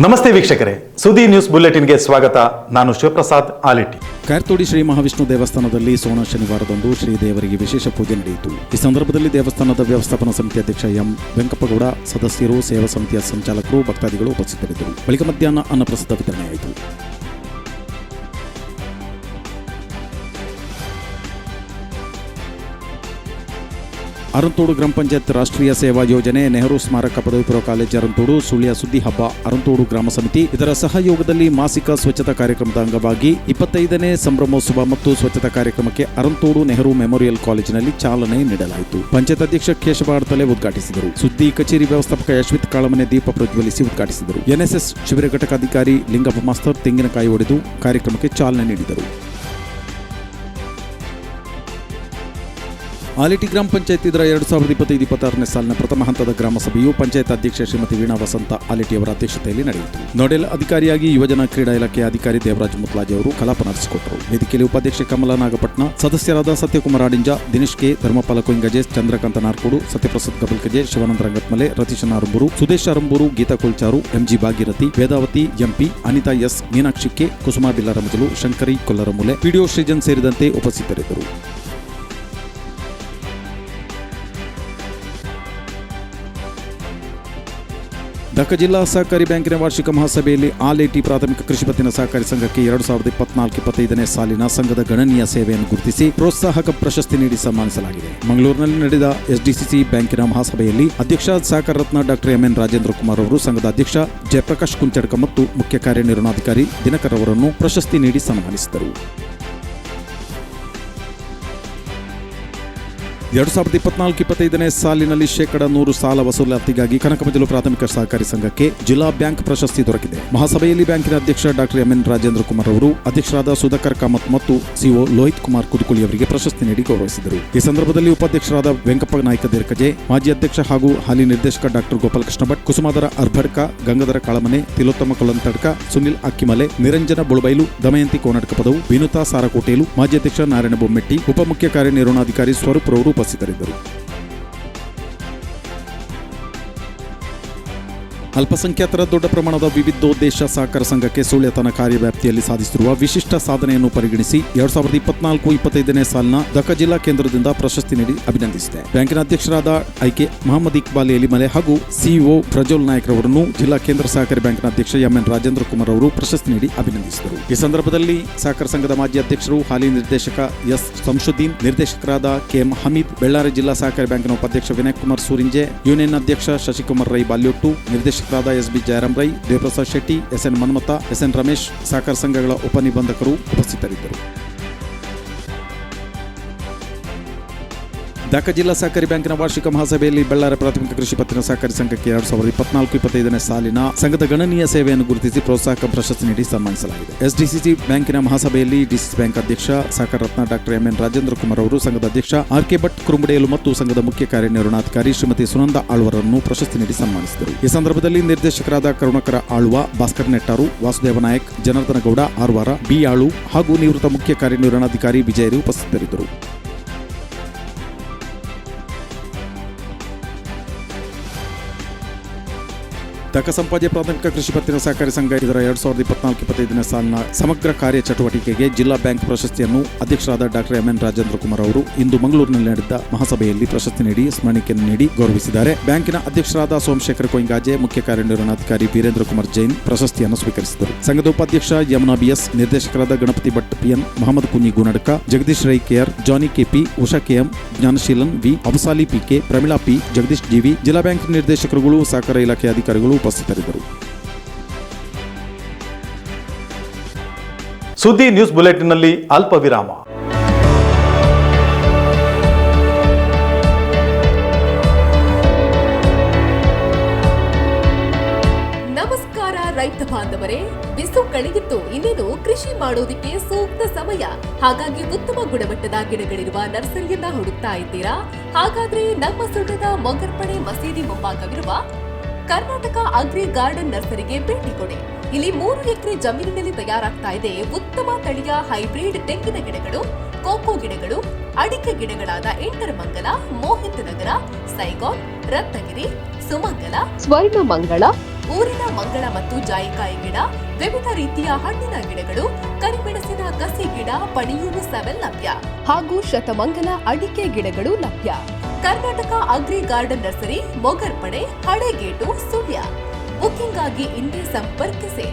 ನಮಸ್ತೆ ವೀಕ್ಷಕರೇ, ಸುದ್ದಿ ನ್ಯೂಸ್ ಬುಲೆಟಿನ್ಗೆ ಸ್ವಾಗತ. ನಾನು ಶಿವಪ್ರಸಾದ್ ಆಲಿಟಿ. ಕಾರ್ತೋಡಿ ಶ್ರೀ ಮಹಾವಿಷ್ಣು ದೇವಸ್ಥಾನದಲ್ಲಿ ಸೋಣ ಶನಿವಾರದಂದು ಶ್ರೀದೇವರಿಗೆ ವಿಶೇಷ ಪೂಜೆ ನಡೆಯಿತು. ಈ ಸಂದರ್ಭದಲ್ಲಿ ದೇವಸ್ಥಾನದ ವ್ಯವಸ್ಥಾಪನಾ ಸಮಿತಿ ಅಧ್ಯಕ್ಷ ಎಂ ವೆಂಕಪ್ಪಗೌಡ, ಸದಸ್ಯರು, ಸೇವಾ ಸಮಿತಿಯ ಸಂಚಾಲಕರು, ಭಕ್ತಾದಿಗಳು ಉಪಸ್ಥಿತರಿದ್ದರು. ಬಳಿಕ ಮಧ್ಯಾಹ್ನ ಅನ್ನಪ್ರಸಾದ ವಿತರಣೆಯಾಯಿತು. ಅರಂತೋಡು ಗ್ರಾಮ ಪಂಚಾಯತ್ ರಾಷ್ಟ್ರೀಯ ಸೇವಾ ಯೋಜನೆ, ನೆಹರು ಸ್ಮಾರಕ ಪದವಿ ಪೂರ್ವ ಕಾಲೇಜು ಅರಂತೋಡು, ಸುಳ್ಯ ಸುದ್ದಿ ಹಬ್ಬ, ಅರಂತೋಡು ಗ್ರಾಮ ಸಮಿತಿ ಇದರ ಸಹಯೋಗದಲ್ಲಿ ಮಾಸಿಕ ಸ್ವಚ್ಛತಾ ಕಾರ್ಯಕ್ರಮದ ಅಂಗವಾಗಿ 25ನೇ ಸಂಭ್ರಮೋತ್ಸವ ಮತ್ತು ಸ್ವಚ್ಛತಾ ಕಾರ್ಯಕ್ರಮಕ್ಕೆ ಅರಂತೋಡು ನೆಹರು ಮೆಮೋರಿಯಲ್ ಕಾಲೇಜಿನಲ್ಲಿ ಚಾಲನೆ ನೀಡಲಾಯಿತು. ಪಂಚಾಯತ್ ಅಧ್ಯಕ್ಷ ಕೇಶವ ಆಡ್ತಲೆ ಉದ್ಘಾಟಿಸಿದರು. ಸುದ್ದಿ ಕಚೇರಿ ವ್ಯವಸ್ಥಾಪಕ ಯಶ್ವಿತ್ ಕಾಳಮನೆ ದೀಪ ಪ್ರಜ್ವಲಿಸಿ ಉದ್ಘಾಟಿಸಿದರು. ಎನ್ಎಸ್ಎಸ್ ಶಿಬಿರ ಘಟಕಾಧಿಕಾರಿ ಲಿಂಗಪ್ಪ ಮಾಸ್ತರ್ ತೆಂಗಿನಕಾಯಿ ಒಡೆದು ಕಾರ್ಯಕ್ರಮಕ್ಕೆ ಚಾಲನೆ ನೀಡಿದರು. ಆಲಿಟಿ ಗ್ರಾಮ ಪಂಚಾಯತ್ ಇದರ 2025-26ನೇ ಸಾಲಿನ ಪ್ರಥಮ ಹಂತದ ಗ್ರಾಮ ಸಭೆಯು ಪಂಚಾಯತ್ ಅಧ್ಯಕ್ಷೆ ಶ್ರೀಮತಿ ವೀಣಾ ವಸಂತ ಆಲಿಟಿ ಅವರ ಅಧ್ಯಕ್ಷತೆಯಲ್ಲಿ ನಡೆಯಿತು. ನೋಡೆಲ್ ಅಧಿಕಾರಿಯಾಗಿ ಯುವಜನ ಕ್ರೀಡಾ ಇಲಾಖೆ ಅಧಿಕಾರಿ ದೇವರಾಜ್ ಮುತ್ಲಾಜಿ ಅವರು ಕಲಾಪ ನಡೆಸಿಕೊಟ್ಟರು. ವೇದಿಕೆಯಲ್ಲಿ ಉಪಾಧ್ಯಕ್ಷೆ ಕಮಲಾ ನಾಗಪಟ್ನ, ಸದಸ್ಯರಾದ Satyakumar Adinja, Dinesh K, Dharmapala Koyngaje, Chandrakanta Narkodu, Satyaprasad Gabalkaje, Shivananda Rangatmale, Ratheesh Aramburu, Sudesh Aramburu, Geeta Kolcharu, MG Bhagirathi, Vedavati MP, Anita S, Meenakshi K, Kusuma Billaramajalu, Shankari Kollaramoole, PDO Srijan ಸೇರಿದಂತೆ ಉಪಸ್ಥಿತರಿದ್ದರು. ದಕ್ಕ ಜಿಲ್ಲಾ ಸಹಕಾರಿ ಬ್ಯಾಂಕಿನ ವಾರ್ಷಿಕ ಮಹಾಸಭೆಯಲ್ಲಿ ಆಲೇಟಿ ಪ್ರಾಥಮಿಕ ಕೃಷಿ ಪತ್ತಿನ ಸಹಕಾರಿ ಸಂಘಕ್ಕೆ 2024-25ನೇ ಸಾಲಿನ ಸಂಘದ ಗಣನೀಯ ಸೇವೆಯನ್ನು ಗುರುತಿಸಿ ಪ್ರೋತ್ಸಾಹಕ ಪ್ರಶಸ್ತಿ ನೀಡಿ ಸನ್ಮಾನಿಸಲಾಗಿದೆ. ಮಂಗಳೂರಿನಲ್ಲಿ ನಡೆದ ಎಸ್ಡಿಸಿಸಿ ಬ್ಯಾಂಕಿನ ಮಹಾಸಭೆಯಲ್ಲಿ ಅಧ್ಯಕ್ಷ ಸಹಕಾರ ರತ್ನ ಡಾಕ್ಟರ್ ಎಂಎನ್ ರಾಜೇಂದ್ರ ಕುಮಾರ್ ಅವರು ಸಂಘದ ಅಧ್ಯಕ್ಷ ಜಯಪ್ರಕಾಶ್ ಕುಂಚಡ್ಕ ಮತ್ತು ಮುಖ್ಯ ಕಾರ್ಯನಿರ್ವಹಣಾಧಿಕಾರಿ ದಿನಕರ್ ಅವರನ್ನು ಪ್ರಶಸ್ತಿ ನೀಡಿ ಸನ್ಮಾನಿಸಿದರು. 2024-25ನೇ ಸಾಲಿನಲ್ಲಿ 100% ಸಾಲ ವಸೂಲಾತಿಗಾಗಿ ಕನಕಮಜಲು ಪ್ರಾಥಮಿಕ ಸಹಕಾರಿ ಸಂಘಕ್ಕೆ ಜಿಲ್ಲಾ ಬ್ಯಾಂಕ್ ಪ್ರಶಸ್ತಿ ದೊರಕಿದೆ. ಮಹಾಸಭೆಯಲ್ಲಿ ಬ್ಯಾಂಕಿನ ಅಧ್ಯಕ್ಷ ಡಾಕ್ಟರ್ ಎಂಎನ್ ರಾಜೇಂದ್ರ ಕುಮಾರ್ ಅವರು, ಅಧ್ಯಕ್ಷರಾದ ಸುಧಾಕರ್ ಕಾಮತ್ ಮತ್ತು ಸಿಒ ಲೋಹಿತ್ ಕುಮಾರ್ ಕುದುಕುಳಿ ಅವರಿಗೆ ಪ್ರಶಸ್ತಿ ನೀಡಿ ಗೌರವಿಸಿದರು. ಈ ಸಂದರ್ಭದಲ್ಲಿ ಉಪಾಧ್ಯಕ್ಷರಾದ ವೆಂಕಪ್ಪ ನಾಯ್ಕ ದೇರ್ಕಜೆ, ಮಾಜಿ ಅಧ್ಯಕ್ಷ ಹಾಗೂ ಹಾಲಿ ನಿರ್ದೇಶಕ ಡಾಕ್ಟರ್ ಗೋಪಾಲಕೃಷ್ಣ ಭಟ್, ಕುಸುಮಾಧರ ಅರ್ಭಡ್ಕ, ಗಂಗಾಧರ ಕಾಳಮನೆ, ತಿಲೋತ್ತಮ ಕೊಲ್ಲಂತಡ್ಕ, ಸುನಿಲ್ ಅಕ್ಕಿಮಲೆ, ನಿರಂಜನ ಬುಳಬೈಲು, ದಮಯಂತಿ ಕೋನಡ್ಕ ಪದವು, ವಿನುತಾ ಸಾರಕೋಟೇಲು, ಮಾಜಿ ಅಧ್ಯಕ್ಷ ನಾರಾಯಣ ಬೊಮ್ಮೆಟ್ಟಿ, ಉಪಮುಖ್ಯ ಕಾರ್ಯನಿರ್ವಹಣಾಧಿಕಾರಿ ಸ್ವರೂಪ್ ರವರು ಉಪಸ್ಥಿತರಿದ್ದರು. ಅಲ್ಪಸಂಖ್ಯಾತರ ದೊಡ್ಡ ಪ್ರಮಾಣದ ವಿವಿಧೋದ್ದೇಶ ಸಹಕಾರ ಸಂಘಕ್ಕೆ ಸುಳ್ಯ ತನ್ನ ಕಾರ್ಯವ್ಯಾಪ್ತಿಯಲ್ಲಿ ಸಾಧಿಸಿರುವ ವಿಶಿಷ್ಟ ಸಾಧನೆಯನ್ನು ಪರಿಗಣಿಸಿ 2024-25ನೇ ಸಾಲಿನ ದಕ್ಕ ಜಿಲ್ಲಾ ಕೇಂದ್ರದಿಂದ ಪ್ರಶಸ್ತಿ ನೀಡಿ ಅಭಿನಂದಿಸಿದೆ. ಬ್ಯಾಂಕಿನ ಅಧ್ಯಕ್ಷರಾದ ಐಕೆ ಮಹಮ್ಮದ್ ಇಕ್ಬಾಲ್ ಎಲಿಮಲೆ ಹಾಗೂ ಸಿಇಒ ಪ್ರಜ್ವಲ್ ನಾಯಕ್ ರವರನ್ನು ಜಿಲ್ಲಾ ಕೇಂದ್ರ ಸಹಕಾರಿ ಬ್ಯಾಂಕಿನ ಅಧ್ಯಕ್ಷ ಎಂಎನ್ ರಾಜೇಂದ್ರ ಕುಮಾರ್ ಅವರು ಪ್ರಶಸ್ತಿ ನೀಡಿ ಅಭಿನಂದಿಸಿದರು. ಈ ಸಂದರ್ಭದಲ್ಲಿ ಸಹಕಾರ ಸಂಘದ ಮಾಜಿ ಅಧ್ಯಕ್ಷರು, ಹಾಲಿ ನಿರ್ದೇಶಕ ಎಸ್ ಸಂಶುದ್ದೀನ್, ನಿರ್ದೇಶಕರಾದ ಕೆಎಂ ಹಮೀದ್, ಬೆಳ್ಳಾರಿ ಜಿಲ್ಲಾ ಸಹಕಾರಿ ಬ್ಯಾಂಕಿನ ಉಪಾಧ್ಯಕ್ಷ ವಿನಯ್ ಕುಮಾರ್ ಸೂರಿಂಜೆ, ಯೂನಿಯನ್ ಅಧ್ಯಕ್ಷ ಶಶಿಕುಮಾರ್ ರೈ ಬಾಲ್ಯೋಟ್ಟು, ನಿರ್ದೇಶಕರಾದ S B Jayaram Rai, Devaprasad Shetty, S N Manmatha, S N Ramesh, ಸಹಕಾರ ಸಂಘಗಳ ಉಪನಿಬಂಧಕರು ಉಪಸ್ಥಿತರಿದ್ದರು. ದಕ್ಕ ಜಿಲ್ಲಾ ಸಹಕಾರಿ ಬ್ಯಾಂಕಿನ ವಾರ್ಷಿಕ ಮಹಾಸಭೆಯಲ್ಲಿ ಬಳ್ಳಾರಿ ಪ್ರಾಥಮಿಕ ಕೃಷಿ ಪತ್ತಿನ ಸಹಕಾರಿ ಸಂಘಕ್ಕೆ 2024-25ನೇ ಸಾಲಿನ ಸಂಘದ ಗಣನೀಯ ಸೇವೆಯನ್ನು ಗುರುತಿಸಿ ಪ್ರೋತ್ಸಾಹಕ ಪ್ರಶಸ್ತಿ ನೀಡಿ ಸನ್ಮಾನಿಸಲಾಗಿದೆ. ಎಸ್ಡಿಸಿಸಿ ಬ್ಯಾಂಕಿನ ಮಹಾಸಭೆಯಲ್ಲಿ ಡಿಸಿಸಿ ಬ್ಯಾಂಕ್ ಅಧ್ಯಕ್ಷ ಸಹಕಾರ ರತ್ನ ಡಾಕ್ಟರ್ ಎಂಎನ್ ರಾಜೇಂದ್ರ ಕುಮಾರ್ ಅವರು, ಸಂಘದ ಅಧ್ಯಕ್ಷ ಆರ್ಕೆ ಭಟ್ ಕುರುಂಬಡೆಯಲು ಮತ್ತು ಸಂಘದ ಮುಖ್ಯ ಕಾರ್ಯನಿರ್ವಹಣಾಧಿಕಾರಿ ಶ್ರೀಮತಿ ಸುನಂದ ಆಳ್ವರನ್ನು ಪ್ರಶಸ್ತಿ ನೀಡಿ ಸನ್ಮಾನಿಸಿದರು. ಈ ಸಂದರ್ಭದಲ್ಲಿ ನಿರ್ದೇಶಕರಾದ ಕರುಣಾಕರ ಆಳ್ವ, ಭಾಸ್ಕರ್ ನೆಟ್ಟಾರು, ವಾಸುದೇವ ನಾಯಕ್, ಜನಾರ್ದನ ಗೌಡ ಆರ್ವಾರ, ಬಿ ಆಳು ಹಾಗೂ ನಿವೃತ್ತ ಮುಖ್ಯ ಕಾರ್ಯನಿರ್ವಹಣಾಧಿಕಾರಿ ವಿಜಯರು ಉಪಸ್ಥಿತರಿದ್ದರು. ದಕ್ಕ ಸಂಪಾದ್ಯ ಪ್ರಾಥಮಿಕ ಕೃಷಿ ಪತ್ತಿನ ಸಹಕಾರಿ ಸಂಘ ಇದರ 2024-25ನೇ ಸಾಲಿನ ಸಮಗ್ರ ಕಾರ್ಯ ಚಟುವಟಿಕೆಗೆ ಜಿಲ್ಲಾ ಬ್ಯಾಂಕ್ ಪ್ರಶಸ್ತಿಯನ್ನು ಅಧ್ಯಕ್ಷರಾದ ಡಾಕ್ಟರ್ ಎಂಎನ್ ರಾಜೇಂದ್ರ ಕುಮಾರ್ ಅವರು ಇಂದು ಮಂಗಳೂರಿನಲ್ಲಿ ನಡೆದ ಮಹಾಸಭೆಯಲ್ಲಿ ಪ್ರಶಸ್ತಿ ನೀಡಿ ಸ್ಮರಣಿಕೆಯನ್ನು ನೀಡಿ ಗೌರವಿಸಿದ್ದಾರೆ. ಬ್ಯಾಂಕಿನ ಅಧ್ಯಕ್ಷರಾದ ಸೋಮಶೇಖರ್ ಕೊಯ್ಂಗಾಜೆ, ಮುಖ್ಯ ಕಾರ್ಯನಿರ್ವಹಣಾಧಿಕಾರಿ ವೀರೇಂದ್ರ ಕುಮಾರ್ ಜೈನ್ ಪ್ರಶಸ್ತಿಯನ್ನು ಸ್ವೀಕರಿಸಿದರು. ಸಂಘದ ಉಪಾಧ್ಯಕ್ಷ ಯಮುನಾ ಬಿಎಸ್, ನಿರ್ದೇಶಕರಾದ Ganapati Bhat PN, Mahammad Kunhi Gunadka, Jagadish Rai KR, Johnny KP, Usha KM, Jnanasheelan V, Abasali PK, Pramila P, Jagadish GV, ಜಿಲ್ಲಾ ಬ್ಯಾಂಕ್ ನಿರ್ದೇಶಕರುಗಳು, ಸಹಕಾರ ಇಲಾಖೆ ಅಧಿಕಾರಿಗಳು ಉಪಸ್ಥಿತರಿದ್ದರು. ಸುದ್ದಿ ನ್ಯೂಸ್ ಬುಲೆಟಿನ್ನಲ್ಲಿ ಅಲ್ಪ ವಿರಾಮ. ನಮಸ್ಕಾರ ರೈತ ಬಾಂಧವರೇ, ಬಿಸು ಕಳೆದಿತ್ತು, ಇನ್ನೇನು ಕೃಷಿ ಮಾಡೋದಕ್ಕೆ ಸೂಕ್ತ ಸಮಯ. ಹಾಗಾಗಿ ಉತ್ತಮ ಗುಣಮಟ್ಟದ ಗಿಡಗಳಿರುವ ನರ್ಸರಿಯನ್ನ ಹುಡುಕ್ತಾ ಇದ್ದೀರಾ? ಹಾಗಾದ್ರೆ ನಮ್ಮ ಸುಳ್ಳದ ಮೊಗರ್ಪಡೆ ಮಸೀದಿ ಮುಂಭಾಗವಿರುವ ಕರ್ನಾಟಕ ಅಗ್ರಿ ಗಾರ್ಡನ್ ನರ್ಸರಿಗೆ ಭೇಟಿ ಕೊಡಿ. ಇಲ್ಲಿ 3 ಎಕರೆ ಜಮೀನಿನಲ್ಲಿ ತಯಾರಾಗ್ತಾ ಇದೆ ಉತ್ತಮ ತಳಿಯ ಹೈಬ್ರಿಡ್ ತೆಂಗಿನ ಗಿಡಗಳು, ಕೋಕೋ ಗಿಡಗಳು, ಅಡಿಕೆ ಗಿಡಗಳಾದ ಎಂಟರಮಂಗಲ, ಮೋಹಿತ್ ನಗರ, ಸೈಗಾನ್, ರತ್ನಗಿರಿ, ಸುಮಂಗಲ, ಸ್ವರ್ಣಮಂಗಳ, ಊರಿನ ಮಂಗಳ ಮತ್ತು ಜಾಯಿಕಾಯಿ ಗಿಡ, ವಿವಿಧ ರೀತಿಯ ಹಣ್ಣಿನ ಗಿಡಗಳು, ಕರಿಮೆಣಸಿನ ಕಸಿ ಗಿಡ, ಪಣಿಯೂರು 7 ಲಭ್ಯ ಹಾಗೂ ಶತಮಂಗಲ ಅಡಿಕೆ ಗಿಡಗಳು ಲಭ್ಯ. Karnataka agri garden nursery, Mogarpade, Halegate, Sullia. Booking ಆಗಿ ಇಂದೇ ಸಂಪರ್ಕಿಸಿ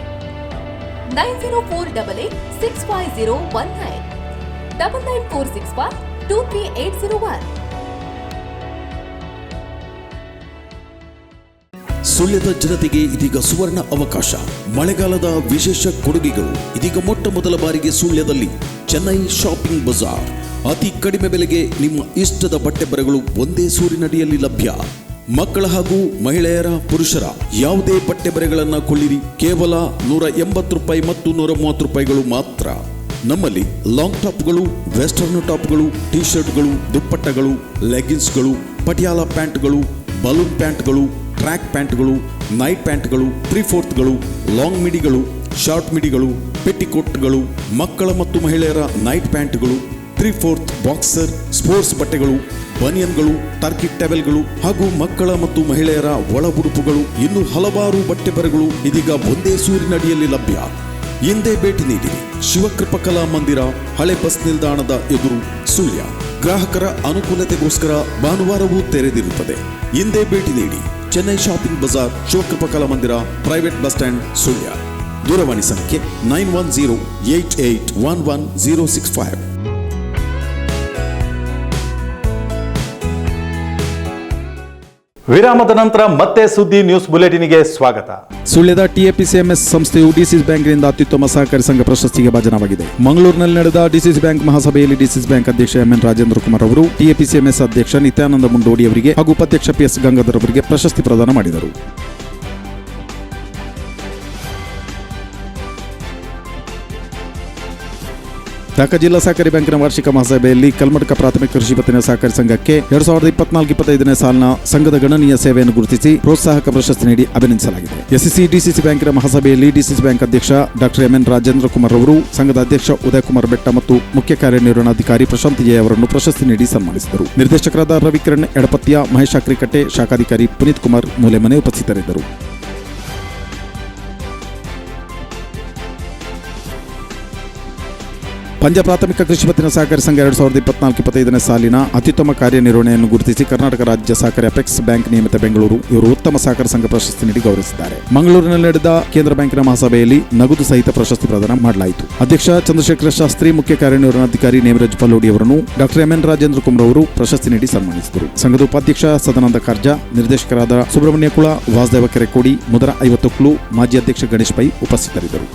9048865019 9946123801. ಸುಳ್ಯದ ಜನತೆಗೆ ಇದೀಗ ಸುವರ್ಣ ಅವಕಾಶ. ಮಳೆಗಾಲದ ವಿಶೇಷ ಕೊಡುಗೆಗಳು ಇದೀಗ ಮೊಟ್ಟ ಮೊದಲ ಬಾರಿಗೆ ಸುಳ್ಯದಲ್ಲಿ ಚೆನ್ನೈ ಶಾಪಿಂಗ್ ಬಜಾರ್. ಅತಿ ಕಡಿಮೆ ಬೆಲೆಗೆ ನಿಮ್ಮ ಇಷ್ಟದ ಬಟ್ಟೆ ಬರೆಗಳು ಒಂದೇ ಸೂರಿನಡಿಯಲ್ಲಿ ಲಭ್ಯ. ಮಕ್ಕಳ ಹಾಗೂ ಮಹಿಳೆಯರ, ಪುರುಷರ ಯಾವುದೇ ಬಟ್ಟೆ ಬರೆಗಳನ್ನ ಕೊಳ್ಳಿರಿ, ಕೇವಲ 180 ರೂಪಾಯಿ ಮತ್ತು 130 ರೂಪಾಯಿಗಳು ಮಾತ್ರ. ನಮ್ಮಲ್ಲಿ ಲಾಂಗ್ ಟಾಪ್ಗಳು, ವೆಸ್ಟರ್ನ್ ಟಾಪ್ಗಳು, ಟಿ ಶರ್ಟ್ಗಳು, ದುಪ್ಪಟ್ಟಗಳು, ಲೆಗಿನ್ಸ್ಗಳು, ಪಟಿಯಾಲ ಪ್ಯಾಂಟ್ಗಳು, ಬಲೂನ್ ಪ್ಯಾಂಟ್ಗಳು, ಟ್ರ್ಯಾಕ್ ಪ್ಯಾಂಟ್ಗಳು, ನೈಟ್ ಪ್ಯಾಂಟ್ಗಳು, 3/4ಗಳು, ಲಾಂಗ್ ಮಿಡಿಗಳು, ಶಾರ್ಟ್ ಮಿಡಿಗಳು, ಪೆಟ್ಟಿಕೋಟ್ಗಳು, ಮಕ್ಕಳ ಮತ್ತು ಮಹಿಳೆಯರ ನೈಟ್ ಪ್ಯಾಂಟ್ಗಳು, 3/4 ಬಾಕ್ಸರ್, ಸ್ಪೋರ್ಟ್ಸ್ ಬಟ್ಟೆಗಳು, ಬನಿಯನ್ಗಳು, ಟರ್ಕಿ ಟವೆಲ್ಗಳು ಹಾಗೂ ಮಕ್ಕಳ ಮತ್ತು ಮಹಿಳೆಯರ ಒಳ ಉಡುಪುಗಳು, ಇನ್ನು ಹಲವಾರು ಬಟ್ಟೆ ಬರೆಗಳು ಇದೀಗ ಒಂದೇ ಸೂರಿನಡಿಯಲ್ಲಿ ಲಭ್ಯ. ಹಿಂದೆ ಭೇಟಿ ನೀಡಿರಿ. ಶಿವಕೃಪಾ ಕಲಾ ಮಂದಿರ, ಹಳೆ ಬಸ್ ನಿಲ್ದಾಣದ ಎದುರು, ಸುಳ್ಯ. ಗ್ರಾಹಕರ ಅನುಕೂಲತೆಗೋಸ್ಕರ ಭಾನುವಾರವೂ ತೆರೆದಿರುತ್ತದೆ. ಹಿಂದೆ ಭೇಟಿ ನೀಡಿ. ಚೆನ್ನೈ ಶಾಪಿಂಗ್ ಬಜಾರ್, ಶಿವಕೃಪಾ ಕಲಾ ಮಂದಿರ, ಪ್ರೈವೇಟ್ ಬಸ್ ಸ್ಟ್ಯಾಂಡ್, ಸುಳ್ಯ. ದೂರವಾಣಿ ಸಂಖ್ಯೆ 9108811065. ವಿರಾಮದ ನಂತರ ಮತ್ತೆ ಸುದ್ದಿ ನ್ಯೂಸ್ ಬುಲೆಟಿನ್ಗೆ ಸ್ವಾಗತ. ಸುಳ್ಯದ ಟಿಎಪಿಸಿಎಂಎಸ್ ಸಂಸ್ಥೆಯು ಡಿಸಿಸಿ ಬ್ಯಾಂಕ್ನಿಂದ ಅತ್ಯುತ್ತಮ ಸಹಕಾರಿ ಸಂಘ ಪ್ರಶಸ್ತಿಗೆ ಭಾಜನವಾಗಿದೆ. ಮಂಗಳೂರಿನಲ್ಲಿ ನಡೆದ ಡಿಸಿಸಿ ಬ್ಯಾಂಕ್ ಮಹಾಸಭೆಯಲ್ಲಿ ಡಿಸಿಸಿ ಬ್ಯಾಂಕ್ ಅಧ್ಯಕ್ಷ ಎಂಎನ್ ರಾಜೇಂದ್ರ ಕುಮಾರ್ ಅವರು ಟಿಎಪಿಸಿಎಂಎಸ್ ಅಧ್ಯಕ್ಷ ನಿತ್ಯಾನಂದ ಮುಂಡೋಡಿ ಅವರಿಗೆ ಹಾಗೂ ಉಪಾಧ್ಯಕ್ಷ ಪಿಎಸ್ ಗಂಗಾಧರ್ ಅವರಿಗೆ ಪ್ರಶಸ್ತಿ ಪ್ರದಾನ ಮಾಡಿದರು. ಢಾಕಾ ಜಿಲ್ಲಾ ಸಹಕಾರಿ ಬ್ಯಾಂಕಿನ ವಾರ್ಷಿಕ ಮಹಾಸಭೆಯಲ್ಲಿ ಕಲ್ಮಡ್ಕ ಪ್ರಾಥಮಿಕ ಕೃಷಿ ಪತ್ತಿನ ಸಹಕಾರಿ ಸಂಘಕ್ಕೆ 2024-25ನೇ ಸಾಲಿನ ಸಂಘದ ಗಣನೀಯ ಸೇವೆಯನ್ನು ಗುರುತಿಸಿ ಪ್ರೋತ್ಸಾಹಕ ಪ್ರಶಸ್ತಿ ನೀಡಿ ಅಭಿನಂದಿಸಲಾಗಿದೆ. ಎಸ್ಸಿಸಿ ಡಿಸಿಸಿ ಬ್ಯಾಂಕಿನ ಮಹಾಸಭೆಯಲ್ಲಿ ಡಿಸಿಸಿ ಬ್ಯಾಂಕ್ ಅಧ್ಯಕ್ಷ ಡಾಕ್ಟರ್ ಎಂಎನ್ ರಾಜೇಂದ್ರ ಕುಮಾರ್ ಅವರು, ಸಂಘದ ಅಧ್ಯಕ್ಷ ಉದಯ್ ಕುಮಾರ್ ಬೆಟ್ಟ ಮತ್ತು ಮುಖ್ಯ ಕಾರ್ಯನಿರ್ವಹಣಾಧಿಕಾರಿ ಪ್ರಶಾಂತ್ ಜೆ ಅವರನ್ನು ಪ್ರಶಸ್ತಿ ನೀಡಿ ಸನ್ಮಾನಿಸಿದರು. ನಿರ್ದೇಶಕರಾದ ರವಿಕಿರಣ್ ಎಡಪತ್ಯ, ಮಹೇಶ್ ಅಕ್ರಿಕಟ್ಟೆ, ಶಾಖಾಧಿಕಾರಿ ಪುನೀತ್ ಕುಮಾರ್ ಮೂಲೆಮನೆ ಉಪಸ್ಥಿತರಿದ್ದರು. ಪಂಜಾಬ್ ಪ್ರಾಥಮಿಕ ಕೃಷಿ ಪತ್ತಿನ ಸಹಕಾರಿ ಸಂಘ 2024-25ನೇ ಸಾಲಿನ ಅತ್ಯುತ್ತಮ ಕಾರ್ಯನಿರ್ವಹಣೆಯನ್ನು ಗುರುತಿಸಿ ಕರ್ನಾಟಕ ರಾಜ್ಯ ಸಹಕಾರಿ ಅಪೆಕ್ಸ್ ಬ್ಯಾಂಕ್ ನಿಯಮಿತ ಬೆಂಗಳೂರು ಇವರು ಉತ್ತಮ ಸಹಕಾರ ಸಂಘ ಪ್ರಶಸ್ತಿ ನೀಡಿ ಗೌರವಿಸಿದ್ದಾರೆ. ಮಂಗಳೂರಿನಲ್ಲಿ ನಡೆದ ಕೇಂದ್ರ ಬ್ಯಾಂಕಿನ ಮಹಾಸಭೆಯಲ್ಲಿ ನಗದು ಸಹಿತ ಪ್ರಶಸ್ತಿ ಪ್ರದಾನ ಮಾಡಲಾಯಿತು. ಅಧ್ಯಕ್ಷ ಚಂದ್ರಶೇಖರ ಶಾಸ್ತ್ರಿ, ಮುಖ್ಯ ಕಾರ್ಯನಿರ್ವಹಣಾಧಿಕಾರಿ ನೇಮರಾಜ್ ಫಲ್ಲೋಡಿ ಅವರನ್ನು ಡಾಕ್ಟರ್ ಎಂಎನ್ ರಾಜೇಂದ್ರ ಕುಮಾರ್ ಅವರು ಪ್ರಶಸ್ತಿ ನೀಡಿ ಸನ್ಮಾನಿಸಿದರು. ಸಂಘದ ಉಪಾಧ್ಯಕ್ಷ ಸದಾನಂದ ಕಾರ್ಜಾ, ನಿರ್ದೇಶಕರಾದ ಸುಬ್ರಹ್ಮಣ್ಯ ಕುಳ, ವಾಸುದೇವ ಕೆರೆಕೋಡಿ, ಮುದರ 50 ಮಾಜಿ ಅಧ್ಯಕ್ಷ ಗಣೇಶ್ ಪೈ ಉಪಸ್ಥಿತರಿದ್ದರು.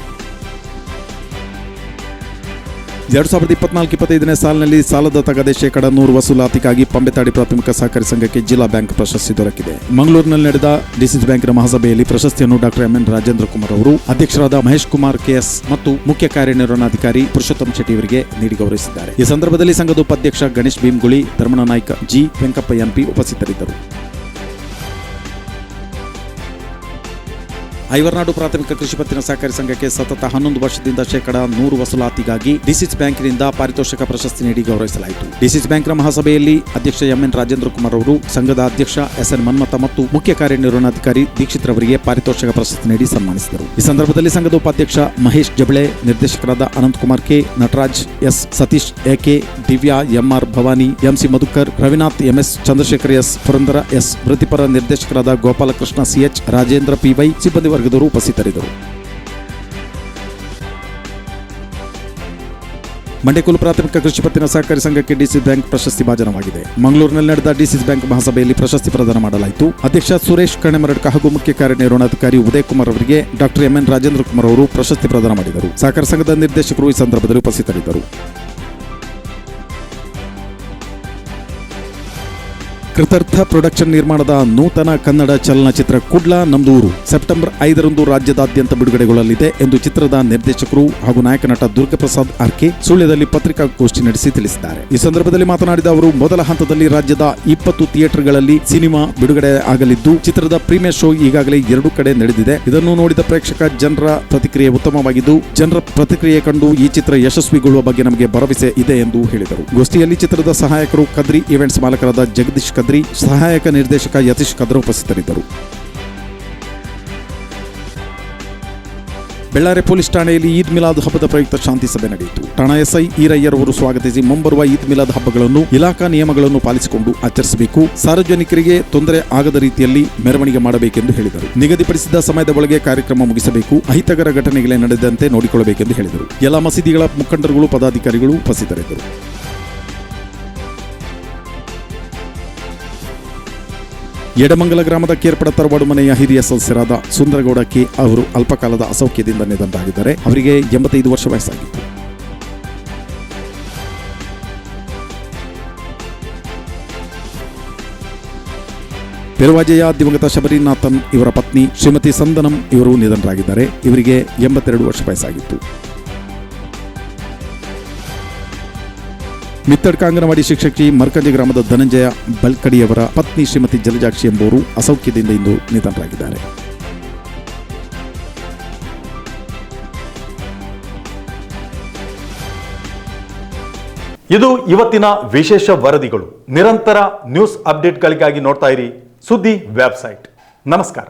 2024-25ನೇ ಸಾಲಿನಲ್ಲಿ ಸಾಲದ ತಗದೆ ಶೇಕಡ 100 ವಸೂಲಾತಿಗಾಗಿ ಪಂಬೆತಾಡಿ ಪ್ರಾಥಮಿಕ ಸಹಕಾರಿ ಸಂಘಕ್ಕೆ ಜಿಲ್ಲಾ ಬ್ಯಾಂಕ್ ಪ್ರಶಸ್ತಿ ದೊರಕಿದೆ. ಮಂಗಳೂರಿನಲ್ಲಿ ನಡೆದ ಡಿಸಿಸಿ ಬ್ಯಾಂಕಿನ ಮಹಾಸಭೆಯಲ್ಲಿ ಪ್ರಶಸ್ತಿಯನ್ನು ಡಾಕ್ಟರ್ ಎಂಎನ್ ರಾಜೇಂದ್ರ ಕುಮಾರ್ ಅವರು, ಅಧ್ಯಕ್ಷರಾದ ಮಹೇಶ್ ಕುಮಾರ್ ಕೆಎಸ್ ಮತ್ತು ಮುಖ್ಯ ಕಾರ್ಯನಿರ್ವಹಣಾಧಿಕಾರಿ ಪುರುಷೋತ್ತಮ್ ಶೆಟ್ಟಿ ಅವರಿಗೆ ನೀಡಿ ಗೌರವಿಸಿದ್ದಾರೆ. ಈ ಸಂದರ್ಭದಲ್ಲಿ ಸಂಘದ ಉಪಾಧ್ಯಕ್ಷ ಗಣೇಶ್ ಭೀಮ್ಗುಳಿ, ಧರ್ಮಣ ನಾಯ್ಕ ಜಿ, ವೆಂಕಪ್ಪ ಎಂಪಿ ಉಪಸ್ಥಿತರಿದ್ದರು. ಐವರ್ನಾಡು ಪ್ರಾಥಮಿಕ ಕೃಷಿ ಪತ್ತಿನ ಸಹಕಾರಿ ಸಂಘಕ್ಕೆ ಸತತ 11 ವರ್ಷದಿಂದ ಶೇಕಡ 100 ವಸೂಲಾತಿಗಾಗಿ ಡಿಸಿಸಿ ಬ್ಯಾಂಕಿನಿಂದ ಪಾರಿತೋಷಕ ಪ್ರಶಸ್ತಿ ನೀಡಿ ಗೌರವಿಸಲಾಯಿತು. ಡಿಸಿಸಿ ಬ್ಯಾಂಕ್ನ ಮಹಾಸಭೆಯಲ್ಲಿ ಅಧ್ಯಕ್ಷ ಎಂಎನ್ ರಾಜೇಂದ್ರ ಕುಮಾರ್ ಅವರು, ಸಂಘದ ಅಧ್ಯಕ್ಷ ಎಸ್ಎನ್ ಮನ್ಮಥ ಮತ್ತು ಮುಖ್ಯ ಕಾರ್ಯನಿರ್ವಹಣಾಧಿಕಾರಿ ದೀಕ್ಷಿತ್ ಅವರಿಗೆ ಪಾರಿತೋಷಕ ಪ್ರಶಸ್ತಿ ನೀಡಿ ಸನ್ಮಾನಿಸಿದರು. ಈ ಸಂದರ್ಭದಲ್ಲಿ ಸಂಘದ ಉಪಾಧ್ಯಕ್ಷ ಮಹೇಶ್ ಜಬಳೆ, ನಿರ್ದೇಶಕರಾದ Anant Kumar K, Nataraj S, Satish A K, Divya M R, Bhavani M C, Madhukar, Ravinath M S, Chandrashekar S, Purandara S, ವೃತ್ತಿಪರ ನಿರ್ದೇಶಕರಾದ ಗೋಪಾಲಕೃಷ್ಣ ಸಿಎಚ್, ರಾಜೇಂದ್ರ ಪಿವೈ, ಸಿಬ್ಬಂದಿ ವರ್ಗದವರು ಉಪಸ್ಥಿತರಿದ್ದರು. ಮಂಡ್ಯಕೂಲು ಪ್ರಾಥಮಿಕ ಕೃಷಿ ಪತ್ತಿನ ಸಹಕಾರಿ ಸಂಘಕ್ಕೆ ಡಿಸಿಸಿ ಬ್ಯಾಂಕ್ ಪ್ರಶಸ್ತಿ ಭಾಜನವಾಗಿದೆ. ಮಂಗಳೂರಿನಲ್ಲಿ ನಡೆದ ಡಿಸಿಸಿ ಬ್ಯಾಂಕ್ ಮಹಾಸಭೆಯಲ್ಲಿ ಪ್ರಶಸ್ತಿ ಪ್ರದಾನ ಮಾಡಲಾಯಿತು. ಅಧ್ಯಕ್ಷ ಸುರೇಶ್ ಕಣೆಮರಡ್ಕ ಹಾಗೂ ಮುಖ್ಯ ಕಾರ್ಯನಿರ್ವಹಣಾಧಿಕಾರಿ ಉದಯ್ ಕುಮಾರ್ ಅವರಿಗೆ ಡಾಕ್ಟರ್ ಎಂಎನ್ ರಾಜೇಂದ್ರ ಕುಮಾರ್ ಅವರು ಪ್ರಶಸ್ತಿ ಪ್ರದಾನ ಮಾಡಿದರು. ಸಹಕಾರ ಸಂಘದ ನಿರ್ದೇಶಕರು ಈ ಸಂದರ್ಭದಲ್ಲಿ ಉಪಸ್ಥಿತರಿದ್ದರು. ಕೃತಾರ್ಥ ಪ್ರೊಡಕ್ಷನ್ ನಿರ್ಮಾಣದ ನೂತನ ಕನ್ನಡ ಚಲನಚಿತ್ರ ಕುಡ್ಲ ನಮ್ದೂರು ಸೆಪ್ಟೆಂಬರ್ 5ರಂದು ರಾಜ್ಯದಾದ್ಯಂತ ಬಿಡುಗಡೆಗೊಳ್ಳಲಿದೆ ಎಂದು ಚಿತ್ರದ ನಿರ್ದೇಶಕರು ಹಾಗೂ ನಾಯಕ ನಟ ದುರ್ಗಪ್ರಸಾದ್ ಆರ್ಕೆ ಸುಳ್ಯದಲ್ಲಿ ಪತ್ರಿಕಾಗೋಷ್ಠಿ ನಡೆಸಿ ತಿಳಿಸಿದ್ದಾರೆ. ಈ ಸಂದರ್ಭದಲ್ಲಿ ಮಾತನಾಡಿದ ಅವರು, ಮೊದಲ ಹಂತದಲ್ಲಿ ರಾಜ್ಯದ 20 ಥಿಯೇಟರ್ಗಳಲ್ಲಿ ಸಿನಿಮಾ ಬಿಡುಗಡೆ ಆಗಲಿದ್ದು, ಚಿತ್ರದ ಪ್ರೀಮಿಯರ್ ಶೋ ಈಗಾಗಲೇ 2 ಕಡೆ ನಡೆದಿದೆ. ಇದನ್ನು ನೋಡಿದ ಪ್ರೇಕ್ಷಕ ಜನರ ಪ್ರತಿಕ್ರಿಯೆ ಉತ್ತಮವಾಗಿದ್ದು, ಜನರ ಪ್ರತಿಕ್ರಿಯೆ ಕಂಡು ಈ ಚಿತ್ರ ಯಶಸ್ವಿಗೊಳ್ಳುವ ಬಗ್ಗೆ ನಮಗೆ ಭರವಸೆ ಇದೆ ಎಂದು ಹೇಳಿದರು. ಗೋಷ್ಠಿಯಲ್ಲಿ ಚಿತ್ರದ ಸಹಾಯಕರು ಕದ್ರಿ ಈವೆಂಟ್ಸ್ ಮಾಲಕರಾದ ಜಗದೀಶ್ ಕದ್ರಿ, ಸಹಾಯಕ ನಿರ್ದೇಶಕ ಯತೀಶ್ ಕದ್ರ ಉಪಸ್ಥಿತರಿದ್ದರು. ಬೆಳ್ಳಾರೆ ಪೊಲೀಸ್ ಠಾಣೆಯಲ್ಲಿ ಈದ್ ಮಿಲಾದ್ ಹಬ್ಬದ ಪ್ರಯುಕ್ತ ಶಾಂತಿ ಸಭೆ ನಡೆಯಿತು. ಠಾಣಾ ಎಸ್ಐ ಈರಯ್ಯರ್ ಅವರು ಸ್ವಾಗತಿಸಿ ಮುಂಬರುವ ಈದ್ ಮಿಲಾದ್ ಹಬ್ಬಗಳನ್ನು ಇಲಾಖಾ ನಿಯಮಗಳನ್ನು ಪಾಲಿಸಿಕೊಂಡು ಆಚರಿಸಬೇಕು, ಸಾರ್ವಜನಿಕರಿಗೆ ತೊಂದರೆ ಆಗದ ರೀತಿಯಲ್ಲಿ ಮೆರವಣಿಗೆ ಮಾಡಬೇಕೆಂದು ಹೇಳಿದರು. ನಿಗದಿಪಡಿಸಿದ ಸಮಯದ ಒಳಗೆ ಕಾರ್ಯಕ್ರಮ ಮುಗಿಸಬೇಕು, ಅಹಿತಕರ ಘಟನೆಗಳೇ ನಡೆದಂತೆ ನೋಡಿಕೊಳ್ಳಬೇಕೆಂದು ಹೇಳಿದರು. ಎಲ್ಲ ಮಸೀದಿಗಳ ಮುಖಂಡರುಗಳು ಪದಾಧಿಕಾರಿಗಳು ಉಪಸ್ಥಿತರಿದ್ದರು. ಯಡಮಂಗಲ ಗ್ರಾಮದ ಕೇರ್ಪಡ ತರವಾಡು ಮನೆಯ ಹಿರಿಯ ಸದಸ್ಯರಾದ ಸುಂದರಗೌಡ ಕೆ ಅವರು ಅಲ್ಪಕಾಲದ ಅಸೌಖ್ಯದಿಂದ ನಿಧನರಾಗಿದ್ದಾರೆ. ಅವರಿಗೆ 85 ವರ್ಷ ವಯಸ್ಸಾಗಿತ್ತು. ಪೆರುವಾಜೆಯ ದಿವಂಗತ ಶಬರಿನಾಥನ್ ಇವರ ಪತ್ನಿ ಶ್ರೀಮತಿ ಸಂದನಂ ಇವರು ನಿಧನರಾಗಿದ್ದಾರೆ. ಇವರಿಗೆ 82 ವರ್ಷ ವಯಸ್ಸಾಗಿತ್ತು. ಮಿತ್ತಡ್ಕ ಅಂಗನವಾಡಿ ಶಿಕ್ಷಕಿ ಮರ್ಕಂಜಿ ಗ್ರಾಮದ ಧನಂಜಯ ಬಲ್ಕಡಿಯವರ ಪತ್ನಿ ಶ್ರೀಮತಿ ಜಲಜಾಕ್ಷಿ ಎಂಬುವರು ಅಸೌಖ್ಯದಿಂದ ಇಂದು ನಿಧನರಾಗಿದ್ದಾರೆ. ಇದು ಇವತ್ತಿನ ವಿಶೇಷ ವರದಿಗಳು. ನಿರಂತರ ನ್ಯೂಸ್ ಅಪ್ಡೇಟ್ಗಳಿಗಾಗಿ ನೋಡ್ತಾ ಇರಿ ಸುದ್ದಿ ವೆಬ್ಸೈಟ್. ನಮಸ್ಕಾರ.